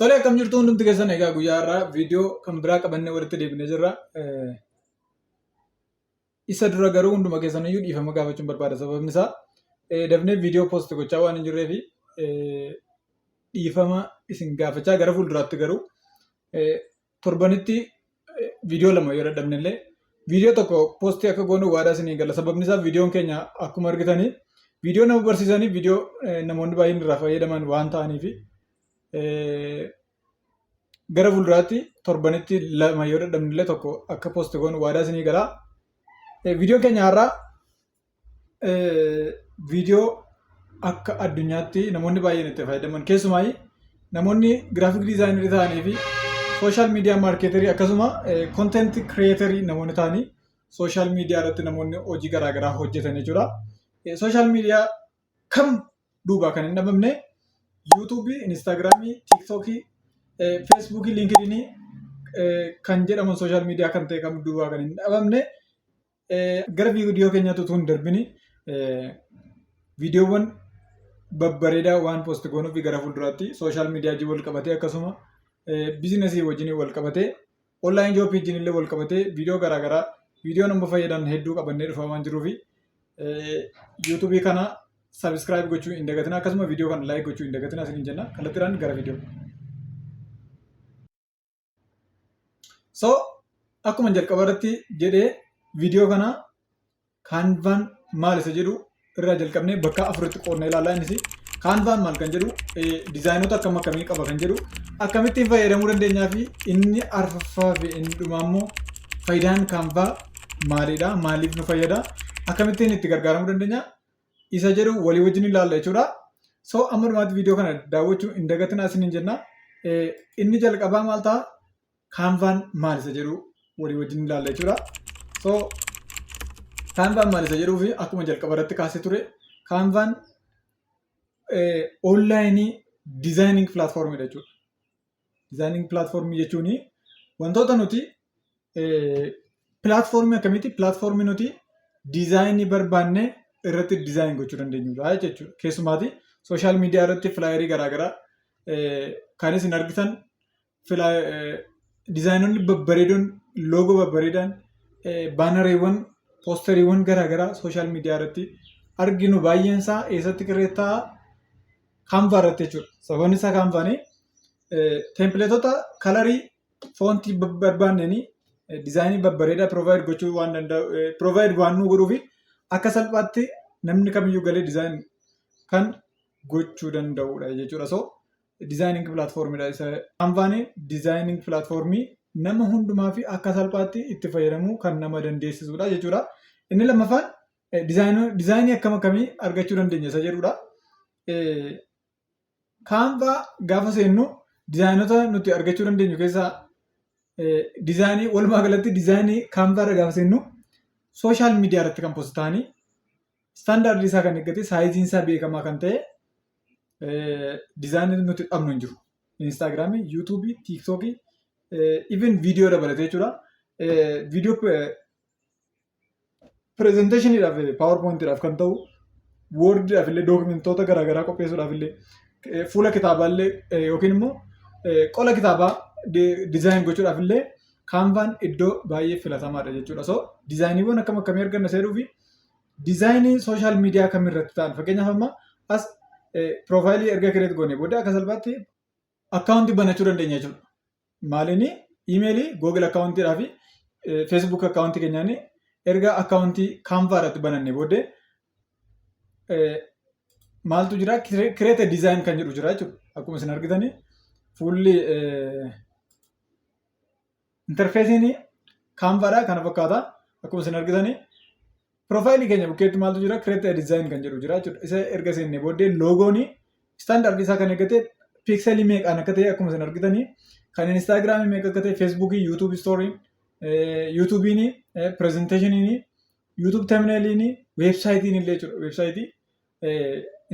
Tole akkam jirtu hundumti keessan egaa guyyaa irraa viidiyoo kan biraa qabannee walitti deebinee jirra. Isa dura garuu hunduma keessaniyyuu dhiifama gaafachuun barbaada. Sababni isaa dafnee viidiyoo poost gochaa waan hin jirreefi dhiifama isin gaafachaa gara fuulduraatti garuu torbanitti viidiyoo lama yoo dadhabne illee viidiyoo tokko poostii akka goonu waadaa isinii gala. Sababni isaa viidiyoon keenya akkuma argitanii viidiyoo nama barsiisanii viidiyoo namoonni baay'een irraa fayyadaman waan ta'aniifi gara fuulduraatti torbanitti lama yoo dadhabne illee tokko akka poost goonu waadaa isinii gala. Viidiyoon keenya har'aa viidiyoo akka addunyaatti namoonni baay'een itti fayyadaman keessumaa namoonni giraafiik diizaayinerii ta'anii fi sooshaal miidiyaa maarkeetarii akkasuma koontent kireetarii namoonni ta'anii sooshaal miidiyaa irratti namoonni hojii garaagaraa hojjetan jechuudha. Sooshaal miidiyaa kam duubaa kan hin dhabamne yuutuubii, inistaagiraamii, tiiktookii, feesbuukii, liinkidiinii kan jedhaman sooshaal miidiyaa kan ta'e kam duubaa kan hin dhabamne. Gara viidiyoo keenyaatti utuu hin darbini viidiyoowwan babbareedaa waan poost goonuuf gara fuulduraatti sooshaal miidiyaa wajjin wal qabatee akkasuma biizinasii wajjin wal qabatee onlaayin joobii wajjin illee wal qabatee viidiyoo garaagaraa viidiyoo nama fayyadan hedduu qabannee dhufaa waan jiruufi yuutuubii kana sabiskiraayib gochuu hin dagatina akkasuma viidiyoo kana laayik gochuu hin dagatina isiniin jenna. Kallattiidhaan gara viidiyoo. So akkuma jalqaba irratti jedhee viidiyoo kana kaanvaan maal isa jedhu irraa jalqabnee bakka afuritti qoodnee ilaalaa. Innis kaanvaan maal kan jedhu diizaayinoota akkam akkamii qaba kan jedhu akkamittiin fayyadamuu dandeenyaa fi inni arfaffaa fi inni dhumaa immoo faayidaan kaanvaa maalidha, maaliif nu fayyada, akkamittiin itti gargaaramuu dandeenya isa jedhu walii wajjin ilaalla jechuudha. So amma dhumaatti viidiyoo kana daawwachuu hin dagatinaa isiniin jenna. Inni jalqabaa maal ta'a? Kaanvaan maal isa jedhu walii wajjin ilaalla jechuudha. So kaanvaan maal isa jedhuu fi akkuma jalqaba irratti kaasee ture kaanvaan onlaayinii diizaayining pilaatfoormiidha jechuudha. Diizaayining pilaatfoormii jechuun wantoota nuti pilaatfoormii akkamiiti? Pilaatfoormii nuti diizaayinii barbaanne irratti diizaayin gochuu dandeenyudha jechuudha. Keessumaati sooshaal miidiyaa irratti filaayerii garaagaraa kan isin argitan diizaayinoonni babbareedoon loogoo babbareedaan baanariiwwan poosteriiwwan garaagaraa sooshaal miidiyaa irratti arginu baay'een isaa eessatti qirreettaa kaanvaa irratti jechuudha. Sababni isaa kaanvaanii teempileetota kalarii foontii barbaanneen diizaayinii babbareedaa piroovaayid gochuu waan danda'u piroovaayid waan nu godhuufi akka salphaatti namni kamiyyuu galee diizaayin kan gochuu danda'udha jechuudha. So diizaayining pilaatfoormiidha. Kaanvaanii diizaayining pilaatfoormii nama hundumaa fi akka salphaatti itti fayyadamuu kan nama dandeessisudha jechuudha. Inni lammaffaan diizaayinii akkam akkamii argachuu dandeenya isa jedhudha. Kaanvaa gaafa seennu diizaayinoota nuti argachuu dandeenyu keessaa diizaayinii walumaa galatti diizaayinii kaanvaa irra gaafa seennu sooshaal miidiyaa irratti kan poost ta'anii istaandaardii isaa kan eeggate saayiziin isaa beekamaa kan ta'e diizaayinii nuti dhabnu hin jiru. Inistaagiraamii, yuutuubii, tiiktookii even viidiyoo dabalatee jechuudha. Viidiyoo pireezentaashiniidhaaf paawarpoointiidhaaf kan ta'u woordiidhaaf illee dookumentoota garaagaraa qopheessuudhaaf illee fuula kitaabaallee yookiin immoo qola kitaabaa diizaayin gochuudhaaf illee kaanvaan iddoo baay'ee filatamaadha jechuudha. So diizaayiniiwwan akkam akkamii arganna seeruu fi diizaayinii sooshaal miidiyaa kamirratti ta'an fakkeenyaaf amma as piroofaayilii erga kireet goonee booda akka salphaatti akkaawuntii banachuu dandeenya jechuudha. Maaliin iimeelii googil akkaawuntiidhaa fi feesbuuk akkaawuntii keenyaan erga akkaawuntii kaanvaa irratti banannee booddee maaltu jira? Kireeta diizaayin kan jedhu jira jechuudha. Akkuma isin argitanii fuulli interfeesiin kaanvaadhaa kana fakkaata. Akkuma isin argitanii piroofaayilii keenya bukkeetti maaltu jira? Kireeta diizaayin kan jedhu jira jechuudha. Isa erga seennee booddee loogoon istaandaardii isaa kan eeggate piikselii meeqaan akka ta'e akkuma isin argitanii kan inistaagiraamii meeqa akka ta'e feesbuukii, yuutuubii stooriin, yuutuubiin, pireezentaashiniin, yuutuub teemneeliin, weebsaayitiin illee jechuudha. Weebsaayitii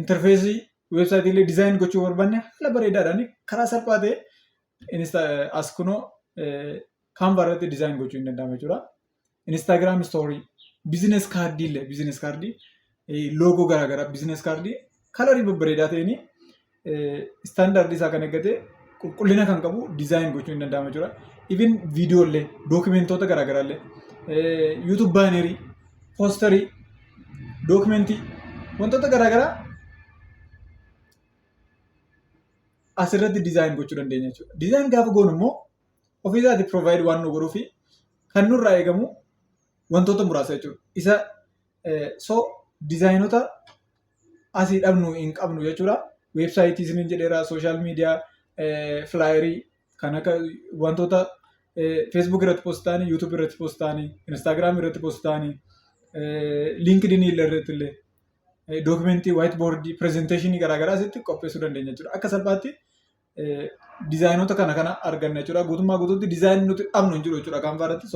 interfeesii weebsaayitii illee diizaayin gochuu barbaanne haala bareedaadhaan karaa salphaa ta'e as kunoo kaanvaa irratti diizaayin gochuu hin danda'amu jechuudha. Inistaagiraam stoorii, biizines kaardii illee biizines kaardii loogoo garaagaraa biizines kaardii kalarii babbareedaa ta'een istaandaardii isaa kan eeggate qulqullina kan qabu dizaayin gochuun hin danda'ama jechuudha. Even viidiyoolee, dookimentoota garaagaraallee, yuutuub baanerii, poosterii, dookimentii wantoota garaagaraa asirratti dizaayin gochuu dandeenya jechuudha. Dizaayin gaafa goonu immoo ofiisaati provide waan nu godhuu fi kan nurraa eegamu wantoota muraasa jechuudha. Isa dizaayinota asii dhabnu hin qabnu jechuudha. Weebsaayitii isiniin jedheera, sooshaal miidiyaa, filaayerii kan akka wantoota feesbuuk irratti poost ta'anii, yuutuub irratti poost ta'anii, instaagiraam irratti poost ta'anii, liinkidinii irratti illee dookimentii, waayitboordii, pirezenteeshinii garaagaraa asitti qopheessuu dandeenya jechuudha. Akka salphaatti dizaayinota kana arganna jechuudha. Guutummaa guutuutti dizaayinii nuti dhabnu hin jiru jechuudha Canva irratti.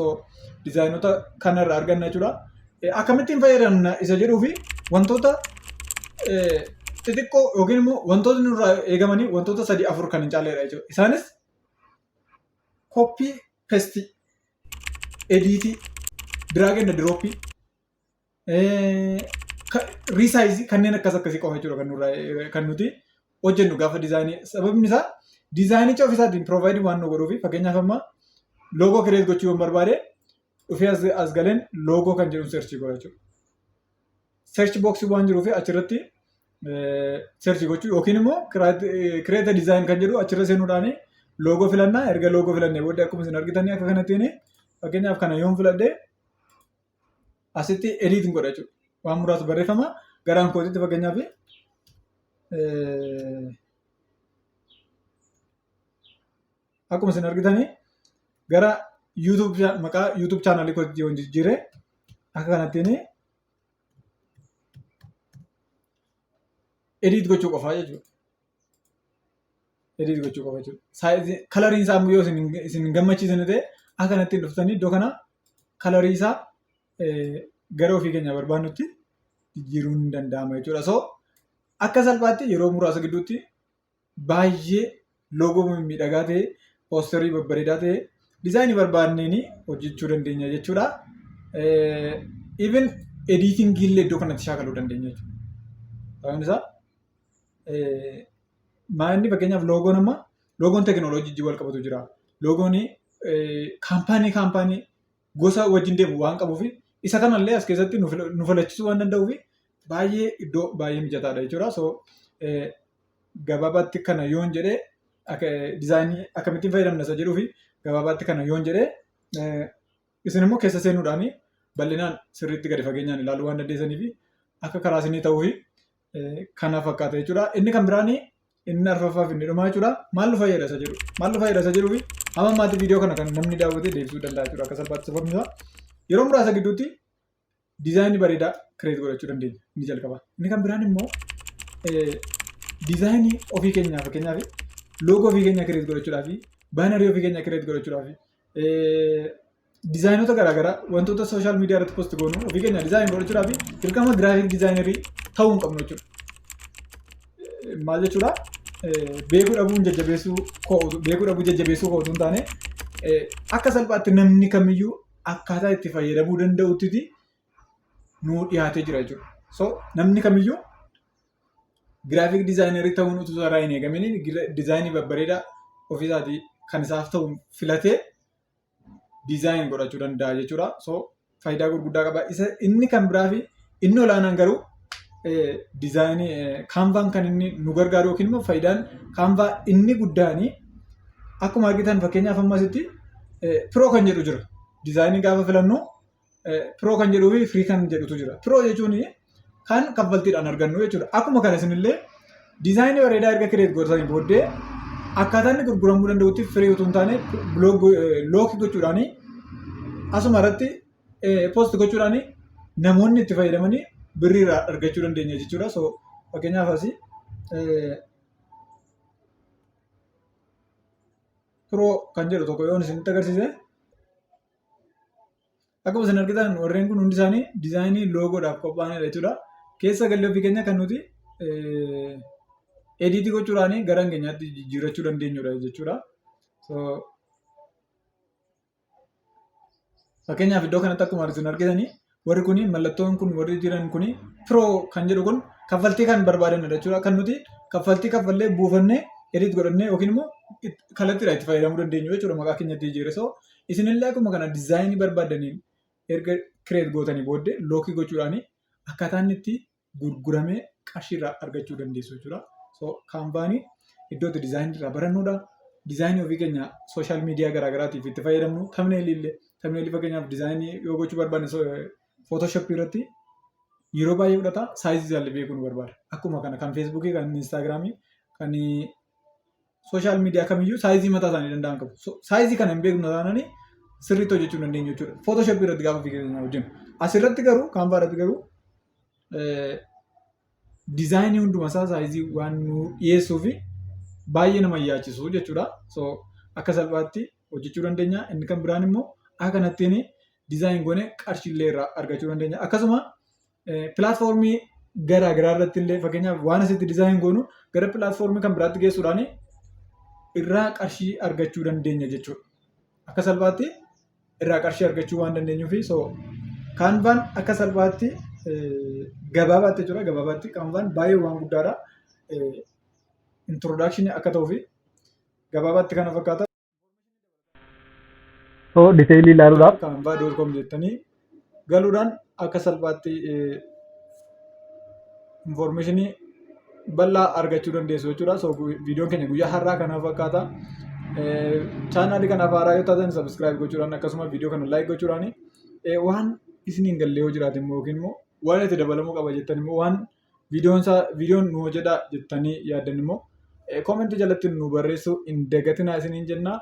Dizaayinota kanarraa arganna jechuudha. Akkamittiin fayyadamna isa jedhuu fi wantoota xixiqqoo yookiin immoo wantoota nurraa eegamanii wantoota 3-4 kan hin caalledha jechuudha. Isaanis koppii, pestii, ediitii, diraag and dirooppii, riisaayizii kanneen akkasii qofa jechuudha kan nuti hojjennu gaafa dizaayinii. Sababni isaa dizaayinicha ofiisaatiin provide waan nu godhuufi fakkeenyaaf amma loogoo kireet gochuu yoo barbaade dhufee as galeen loogoo kan jedhu searchii godha jechuudha. Search box waan jiruufi achirratti searchii gochuu yookiin immoo kireeta dizaayin kan jedhu achirra seenuudhaan loogoo filannaa. Erga loogoo filannee booddee akkuma isin argitanii akka kanattiin fakkeenyaaf kana yoon filadhee asitti ediitiin godha jechuudha. Waan muraasa barreeffama garaan kootiitti fakkeenyaaf akkuma isin argitanii gara maqaa yuutuub chaanaalii kootiitti yoo jijjiire akka kanattiin ediit gochuu qofaa jechuudha. Ediit gochuu qofa jechuudha. Kalariin isaa yoo isin gammachiisan ta'e akka kanattiin dhuftanii iddoo kana kalarii isaa gara ofii keenya barbaannutti jijjiiruun ni danda'ama jechuudha. Akka salphaatti yeroo muraasa gidduutti baay'ee loogoo miidhagaa ta'e, poosterii babbareedaa ta'e, dizaayinii barbaadneen hojjechuu dandeenya jechuudha. Even ediitingii illee iddoo kanatti shaakaluu dandeenya jechuudha. Sababni isaa maalli fakkeenyaaf loogoon teekinooloojii wal qabatu jira. Loogoon kaampaanii gosa wajjin deemu waan qabuuf isa kanallee as keessatti nu filachiisuu waan danda'uuf baay'ee iddoo baay'ee mijataadha jechuudha. Gabaabaatti kana yoon jedhee dizaayinii akkamittiin fayyadamna isa jedhuufi gabaabaatti kana yoon jedhee isin immoo keessa seenuudhaan bal'inaan sirriitti gadi fageenyaan ilaaluu waan dandeessaniif akka karaa isinii ta'uu kana fakkaata jechuudha. Inni kan biraan inni arfaffaaf inni dhumaa jechuudha. Maal nu fayyada isa jedhu? Maal nu fayyada isa jedhuufi amma ammaatti viidiyoo kana kan namni daawwatee deebisuu danda'a jechuudha. Akka salphaatti sababni isaa yeroo muraasa gidduutti dizaayinii bareedaa kireet godhachuu dandeenya. Inni jalqaba. Inni kan biraan immoo dizaayinii ofii keenyaa fakkeenyaaf loogoo ofii keenyaa kireet godhachuudhaaf baanarii ofii keenyaa kireet godhachuudhaaf dizaayinoota garaagaraa wantoota sooshaal miidiyaa irratti poost goonu ofii keenya dizaayin godhachuudhaaf dirqama giraafik dizaayinerii ta'uu hin qabnu jechuudha. Maal jechuudha? Beekuu dhabuun jajjabeessuu kootu hin taane akka salphaatti namni kamiyyuu akkaataa itti fayyadamuu danda'utti nuu dhiyaatee jira jechuudha. Namni kamiyyuu giraafik dizaayinerii ta'uun utuu irraa hin eegamin dizaayinii babbareedaa ofiisaatii kan isaaf ta'u filatee dizaayin godhachuu danda'a jechuudha. Faayidaa gurguddaa qaba. Inni kan biraa fi inni olaanaan garuu dizaayinii kaanvaan kan inni nu gargaaru yookiin immoo faayidaan kaanvaa inni guddaan akkuma argitan fakkeenyaaf amma asitti piroo kan jedhu jira. Dizaayinii gaafa filannu piroo kan jedhuu fi firii kan jedhutu jira. Piroo jechuun kan kaffaltiidhaan argannu jechuudha. Akkuma kana isinillee dizaayinii bareedaa erga kireet godhatanii booddee akkaataa inni gurguramuu danda'utti firii utuu hin taane lookii gochuudhaan asuma irratti poost gochuudhaan namoonni itti fayyadamanii birrii irraa argachuu dandeenya jechuudha. Fakkeenyaaf asii piroo kan jedhu tokko yoon isinitti agarsiise akkuma isin argitan warreen kun hundi isaanii dizaayinii loogoodhaaf qophaa'anidha jechuudha. Keessa galii ofii keenya kan nuti ediitii gochuudhaan gara keenyaatti jijjiirachuu dandeenyudha jechuudha. Fakkeenyaaf iddoo kanatti akkuma isin argitanii warri kun mallattoon kun warri jiran kun piroo kan jedhu kun kaffaltii kan barbaadanidha jechuudha. Kan nuti kaffaltii kaffallee buufannee edit godhannee yookiin immoo kallattiidhaan itti fayyadamuu dandeenyu jechuudha maqaa keenyatti jijjiirre. So isinillee akkuma kana diizaayinii barbaadaniin erga kireet gootanii booddee lookii gochuudhaan akkaataa inni itti gurguramee qarshii irraa argachuu dandeessu jechuudha. So kaanvaanii iddoo itti diizaayinii irraa barannuudha. Diizaayinii ofii keenya sooshaal miidiyaa garaagaraatiif itti fayyadamnu. Tamneelii fakkeenyaaf diizaayinii yoo gochuu barbaanne footooshooppii irratti yeroo baay'ee fudhata. Saayizii isaallee beekuu nu barbaada. Akkuma kana kan feesbuukii, kan instaagiraamii, kan sooshaal miidiyaa kamiyyuu saayizii mataa isaanii danda'an qabu. Saayizii kana hin beeknu taananii sirriitti hojjechuu dandeenya jechuudha. Footooshooppii irratti gaafa ofii keenya hojjennu. Asirratti garuu kaanvaa irratti garuu diizaayinii hundumasaa saayizii waan nu dhiyeessuu fi baay'ee nama yaachisu jechuudha. So akka salphaatti hojjechuu dandeenya. Inni kan biraan immoo akka kanattiin diizaayin goonee qarshiillee irraa argachuu dandeenya. Akkasuma pilaatfoormii garaagaraa irratti illee fakkeenyaaf waan asitti diizaayin goonu gara pilaatfoormii kan biraatti geessuudhaan irraa qarshii argachuu dandeenya jechuudha. Akka salphaatti irraa qarshii argachuu waan dandeenyuufi so kaanvaan akka salphaatti gabaabaatti jechuudha. Gabaabaatti kaanvaan baay'ee waan guddaadha. Introdakshinii akka ta'uu fi gabaabaatti kana fakkaata. So diteelii ilaaluudhaaf Canva.com jettanii galuudhaan akka salphaatti informationii bal'aa argachuu dandeessu jechuudha. So viidiyoon keenya guyyaa har'aa kana fakkaata. Chaanaalii kanaaf haaraa yoo taatan subscribe gochuudhaan akkasuma viidiyoo kana like gochuudhaan waan isiniin gallee yoo jiraate immoo yookiin immoo waan itti dabalamuu qaba jettan immoo waan viidiyoon nu hojjedha jettanii yaaddan immoo koomentii jalatti nu barreessuu hin dagatinaa isiniin jenna.